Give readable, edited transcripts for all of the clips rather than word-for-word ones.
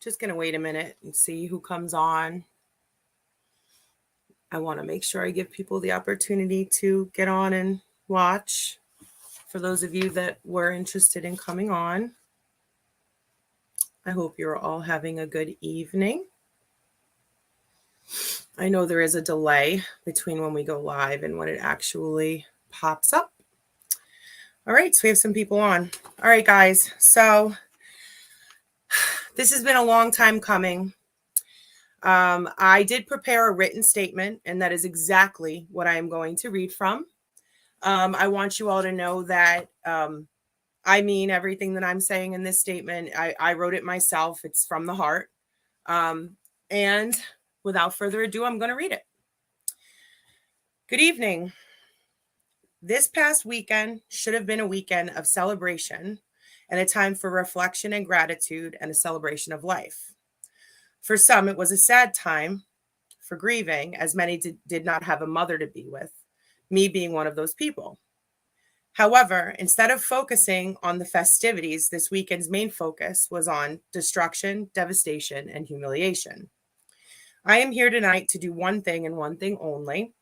Just going to wait a minute and see who comes on. I want to make sure I give people the opportunity to get on and watch. For those of you that were interested in coming on, I hope you're all having a good evening. I know there is a delay between when we go live and when it actually pops up. All right, so we have some people on. All right, guys. So this has been a long time coming. I did prepare a written statement, and that is exactly what I am going to read from. I want you all to know that I mean everything that I'm saying in this statement. I wrote it myself. It's from the heart. And without further ado, I'm going to read it. Good evening. This past weekend should have been a weekend of celebration and a time for reflection and gratitude and a celebration of life. For some, it was a sad time for grieving, as many did not have a mother to be with, me being one of those people. However, instead of focusing on the festivities, this weekend's main focus was on destruction, devastation, and humiliation. I am here tonight to do one thing and one thing only,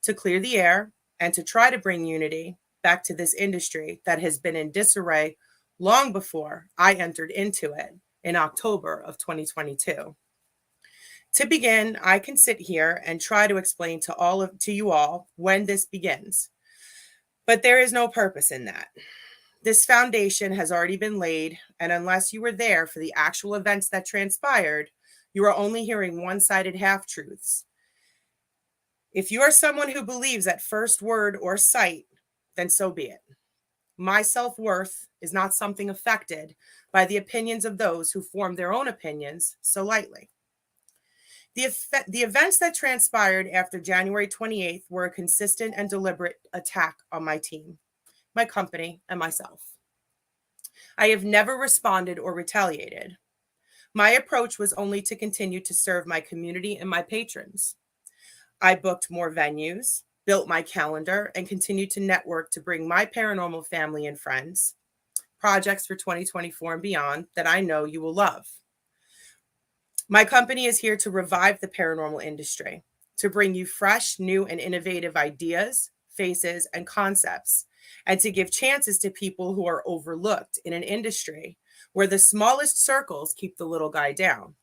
to clear the air and to try to bring unity back to this industry that has been in disarray long before I entered into it in October of 2022. To begin, I can sit here and try to explain to you all when this begins, but there is no purpose in that. This foundation has already been laid, and unless you were there for the actual events that transpired, you are only hearing one-sided half-truths. If you are someone who believes at first word or sight, then so be it. My self-worth is not something affected by the opinions of those who form their own opinions so lightly. The events that transpired after January 28th were a consistent and deliberate attack on my team, my company, and myself. I have never responded or retaliated. My approach was only to continue to serve my community and my patrons. I booked more venues, built my calendar, and continued to network to bring my paranormal family and friends projects for 2024 and beyond that I know you will love. My company is here to revive the paranormal industry, to bring you fresh, new, and innovative ideas, faces, and concepts, and to give chances to people who are overlooked in an industry where the smallest circles keep the little guy down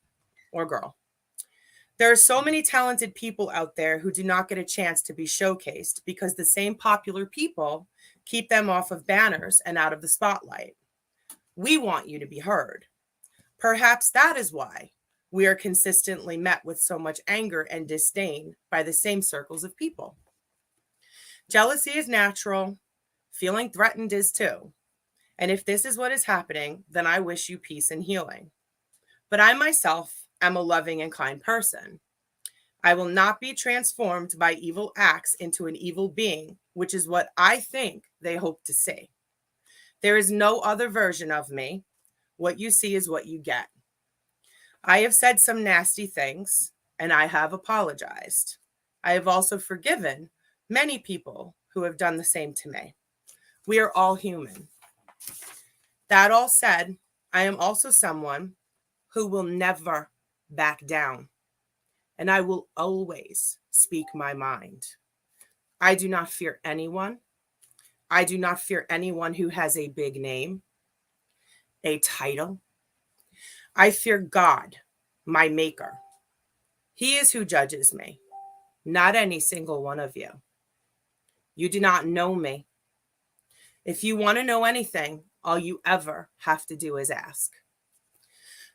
or girl. There are so many talented people out there who do not get a chance to be showcased because the same popular people keep them off of banners and out of the spotlight. We want you to be heard. Perhaps that is why we are consistently met with so much anger and disdain by the same circles of people. Jealousy is natural. Feeling threatened is too. And if this is what is happening, then I wish you peace and healing. But I myself am a loving and kind person. I will not be transformed by evil acts into an evil being, which is what I think they hope to see. There is no other version of me. What you see is what you get. I have said some nasty things, and I have apologized. I have also forgiven many people who have done the same to me. We are all human. That all said, I am also someone who will never back down, and I will always speak my mind. I do not fear anyone. I do not fear anyone who has a big name, a title. I fear God, my maker. He is who judges me, not any single one of you. You do not know me. If you want to know anything, all you ever have to do is ask.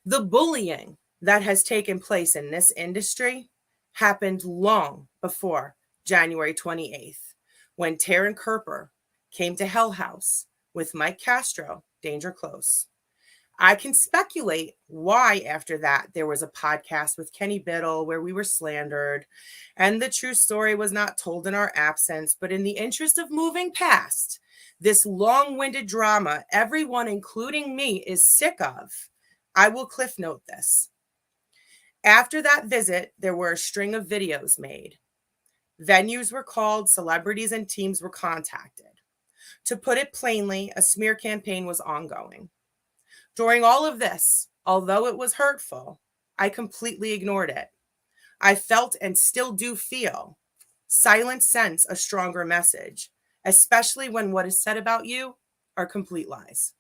The bullying that has taken place in this industry happened long before January 28th, when Taryn Kerper came to Hell House with Mike Castro, Danger Close. I can speculate why after that there was a podcast with Kenny Biddle where we were slandered and the true story was not told in our absence. But in the interest of moving past this long-winded drama everyone, including me, is sick of, I will cliff note this. After that visit, there were a string of videos made. Venues were called, celebrities and teams were contacted. To put it plainly, a smear campaign was ongoing. During all of this, Although it was hurtful, I completely ignored it. I felt and still do feel silence sends a stronger message, especially when what is said about you are complete lies.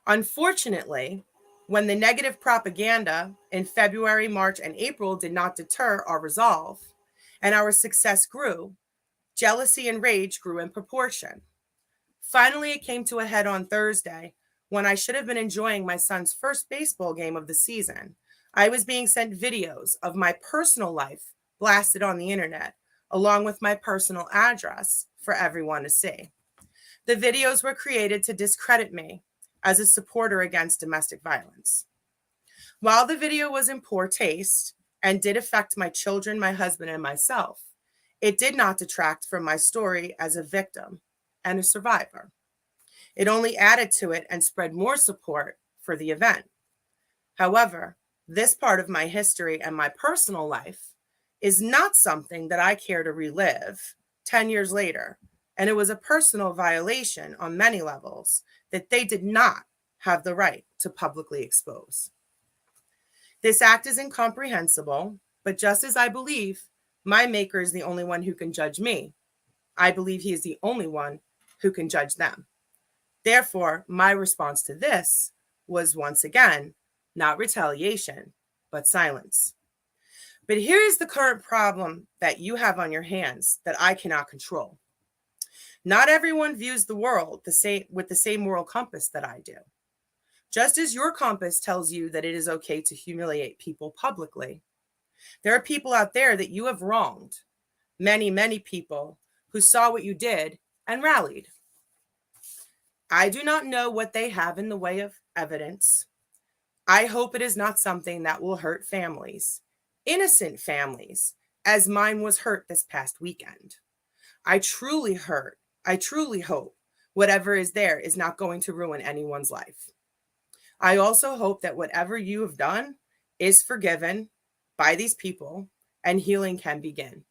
Unfortunately, when the negative propaganda in February, March, and April did not deter our resolve and our success grew, jealousy and rage grew in proportion. Finally, it came to a head on Thursday when I should have been enjoying my son's first baseball game of the season. I was being sent videos of my personal life blasted on the internet, along with my personal address for everyone to see. The videos were created to discredit me as a supporter against domestic violence. While the video was in poor taste and did affect my children, my husband, and myself, it did not detract from my story as a victim and a survivor. It only added to it and spread more support for the event. However, this part of my history and my personal life is not something that I care to relive 10 years later, and it was a personal violation on many levels that they did not have the right to publicly expose. This act is incomprehensible, but just as I believe my Maker is the only one who can judge me, I believe he is the only one who can judge them. Therefore, my response to this was once again, not retaliation, but silence. But here is the current problem that you have on your hands that I cannot control. Not everyone views the world with the same moral compass that I do. Just as your compass tells you that it is okay to humiliate people publicly, there are people out there that you have wronged. Many, many people who saw what you did and rallied. I do not know what they have in the way of evidence. I hope it is not something that will hurt families, innocent families, as mine was hurt this past weekend. I truly hope whatever is there is not going to ruin anyone's life. I also hope that whatever you have done is forgiven by these people and healing can begin.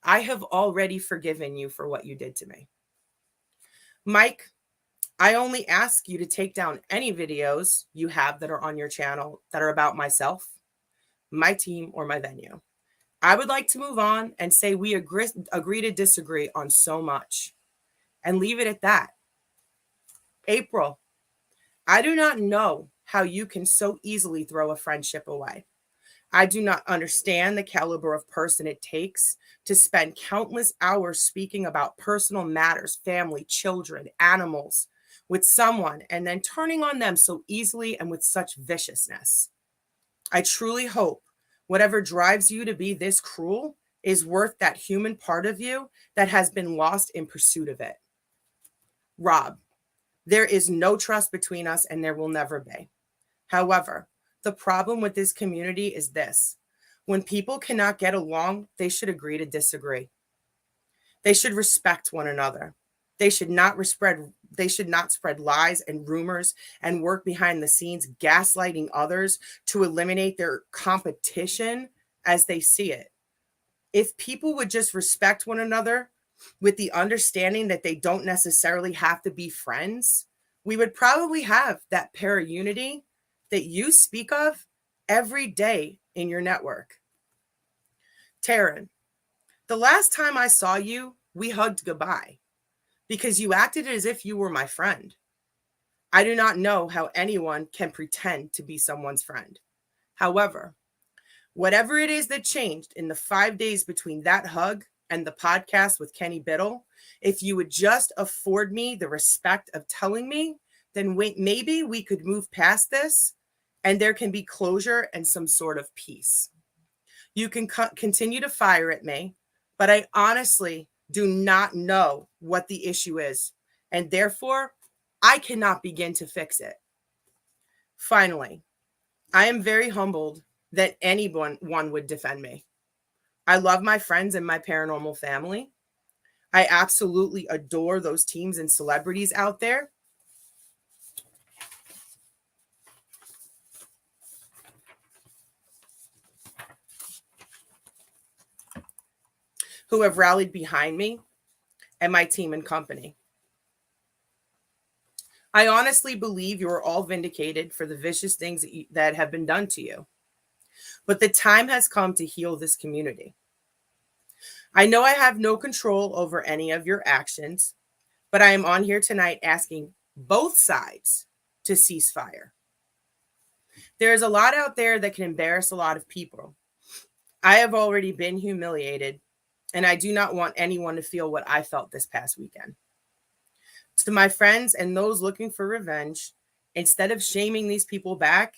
I have already forgiven you for what you did to me. Mike, I only ask you to take down any videos you have that are on your channel that are about myself, my team, or my venue. I would like to move on and say we agree to disagree on so much and leave it at that. April, I do not know how you can so easily throw a friendship away. I do not understand the caliber of person it takes to spend countless hours speaking about personal matters, family, children, animals with someone and then turning on them so easily and with such viciousness. I truly hope whatever drives you to be this cruel is worth that human part of you that has been lost in pursuit of it. Rob, there is no trust between us and there will never be. However, the problem with this community is this. When people cannot get along, they should agree to disagree. They should respect one another. They should not spread lies and rumors and work behind the scenes, gaslighting others to eliminate their competition as they see it. If people would just respect one another with the understanding that they don't necessarily have to be friends, we would probably have that para unity that you speak of every day in your network. Taryn, the last time I saw you, we hugged goodbye because you acted as if you were my friend. I do not know how anyone can pretend to be someone's friend. However, whatever it is that changed in the 5 days between that hug and the podcast with Kenny Biddle, if you would just afford me the respect of telling me, then maybe we could move past this and there can be closure and some sort of peace. You can continue to fire at me, but I honestly do not know what the issue is, and therefore I cannot begin to fix it. Finally, I am very humbled that anyone would defend me. I love my friends and my paranormal family. I absolutely adore those teams and celebrities out there. Who have rallied behind me and my team and company. I honestly believe you are all vindicated for the vicious things that have been done to you. But the time has come to heal this community. I know I have no control over any of your actions, but I am on here tonight asking both sides to cease fire. There is a lot out there that can embarrass a lot of people. I have already been humiliated, and I do not want anyone to feel what I felt this past weekend. To my friends and those looking for revenge, instead of shaming these people back,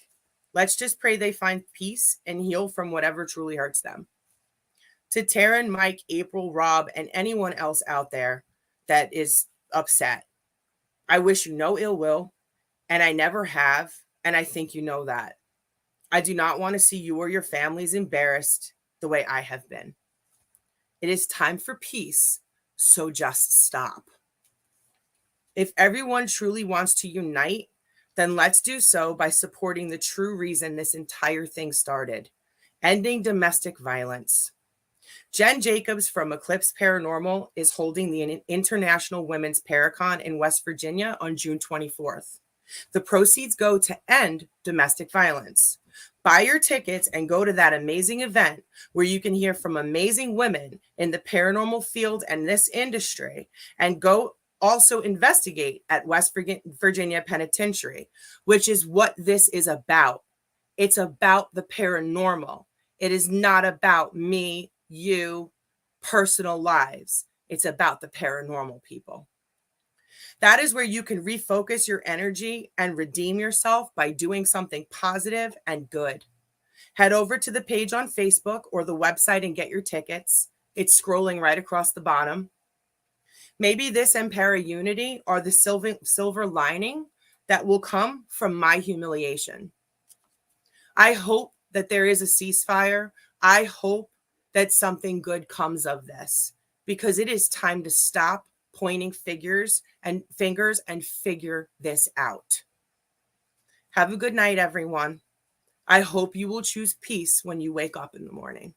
let's just pray they find peace and heal from whatever truly hurts them. To Taryn, Mike, April, Rob, and anyone else out there that is upset, I wish you no ill will, and I never have, and I think you know that. I do not want to see you or your families embarrassed the way I have been. It is time for peace, so just stop. If everyone truly wants to unite, then let's do so by supporting the true reason this entire thing started, ending domestic violence. Jen Jacobs from Eclipse Paranormal is holding the International Women's Paracon in West Virginia on June 24th. The proceeds go to end domestic violence. Buy your tickets and go to that amazing event where you can hear from amazing women in the paranormal field and this industry, and go also investigate at West Virginia Penitentiary, which is what this is about. It's about the paranormal. It is not about me, you, personal lives. It's about the paranormal, people. That is where you can refocus your energy and redeem yourself by doing something positive and good. Head over to the page on Facebook or the website and get your tickets. It's scrolling right across the bottom. Maybe this and para-unity are the silver lining that will come from my humiliation. I hope that there is a ceasefire. I hope that something good comes of this, because it is time to stop pointing fingers and figure this out. Have a good night, everyone. I hope you will choose peace when you wake up in the morning.